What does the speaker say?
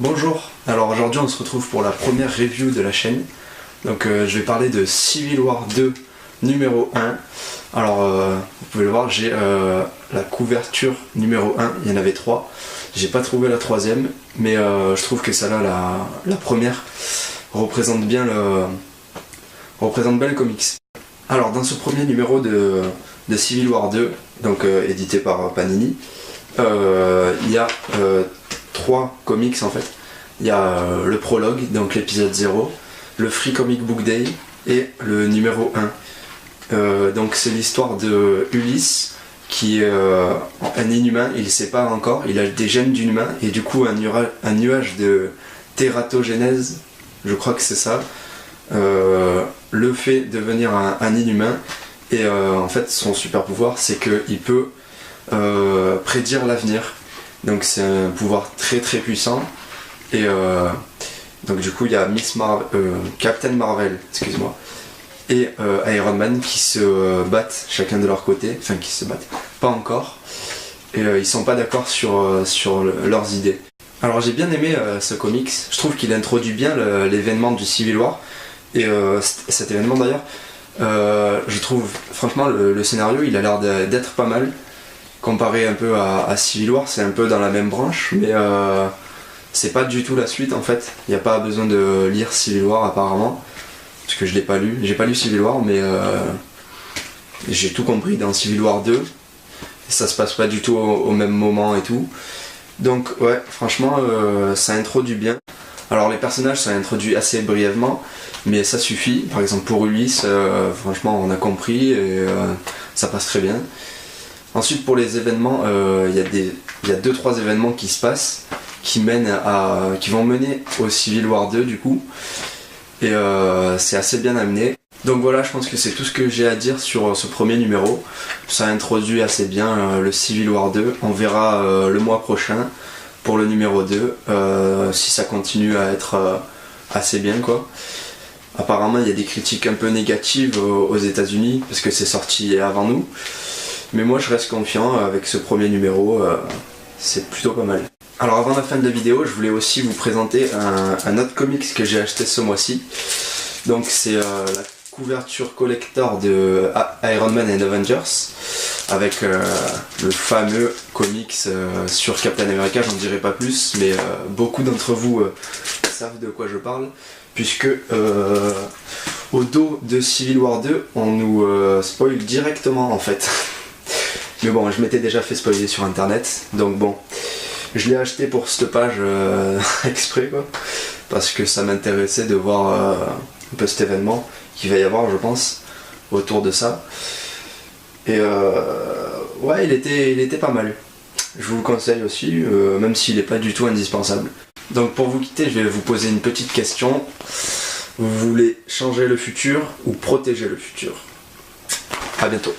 Bonjour, alors aujourd'hui on se retrouve pour la première review de la chaîne. Donc je vais parler de Civil War 2 numéro 1. Alors vous pouvez le voir, j'ai la couverture numéro 1, il y en avait 3. J'ai pas trouvé la troisième, mais je trouve que celle-là, la première, représente bien le comics. Alors dans ce premier numéro de Civil War 2, donc édité par Panini, il y a 3 comics en fait. Il y a le prologue, donc l'épisode 0, le Free Comic Book Day et le numéro 1. Donc c'est l'histoire de Ulysse qui est un inhumain, il ne sait pas encore, il a des gènes d'inhumain et du coup un nuage de tératogénèse, je crois que c'est ça, le fait devenir un inhumain. Et en fait son super pouvoir c'est qu'il peut prédire l'avenir. Donc c'est un pouvoir très très puissant. Et donc du coup il y a Captain Marvel, excuse-moi, et Iron Man qui se battent chacun de leur côté, enfin qui se battent, pas encore, et ils sont pas d'accord sur leurs idées. Alors j'ai bien aimé ce comics, je trouve qu'il introduit bien l'événement du Civil War, et cet événement d'ailleurs, je trouve franchement le scénario il a l'air d'être pas mal, comparé un peu à Civil War, c'est un peu dans la même branche, mais c'est pas du tout la suite en fait. Il n'y a pas besoin de lire Civil War apparemment, parce que je l'ai pas lu. J'ai pas lu Civil War, mais j'ai tout compris dans Civil War 2. Et ça se passe pas du tout au même moment et tout. Donc ouais, franchement, ça introduit bien. Alors les personnages sont introduits assez brièvement, mais ça suffit. Par exemple pour Ulysse, franchement on a compris et ça passe très bien. Ensuite pour les événements, il y a 2-3 événements qui se passent, qui vont mener au Civil War 2 du coup, et c'est assez bien amené. Donc voilà, je pense que c'est tout ce que j'ai à dire sur ce premier numéro. Ça introduit assez bien le Civil War 2, on verra le mois prochain pour le numéro 2, si ça continue à être assez bien quoi. Apparemment il y a des critiques un peu négatives aux États-Unis parce que c'est sorti avant nous. Mais moi je reste confiant avec ce premier numéro, c'est plutôt pas mal. Alors avant la fin de la vidéo, je voulais aussi vous présenter un autre comics que j'ai acheté ce mois-ci. Donc c'est la couverture collector de Iron Man and Avengers, avec le fameux comics sur Captain America, j'en dirai pas plus, mais beaucoup d'entre vous savent de quoi je parle, puisque au dos de Civil War 2, on nous spoil directement en fait. Mais bon, je m'étais déjà fait spoiler sur internet, donc bon, je l'ai acheté pour cette page exprès quoi, parce que ça m'intéressait de voir un peu cet événement qu'il va y avoir je pense, autour de ça. Et ouais, il était pas mal. Je vous le conseille aussi, même s'il n'est pas du tout indispensable. Donc pour vous quitter, je vais vous poser une petite question. Vous voulez changer le futur ou protéger le futur? A bientôt.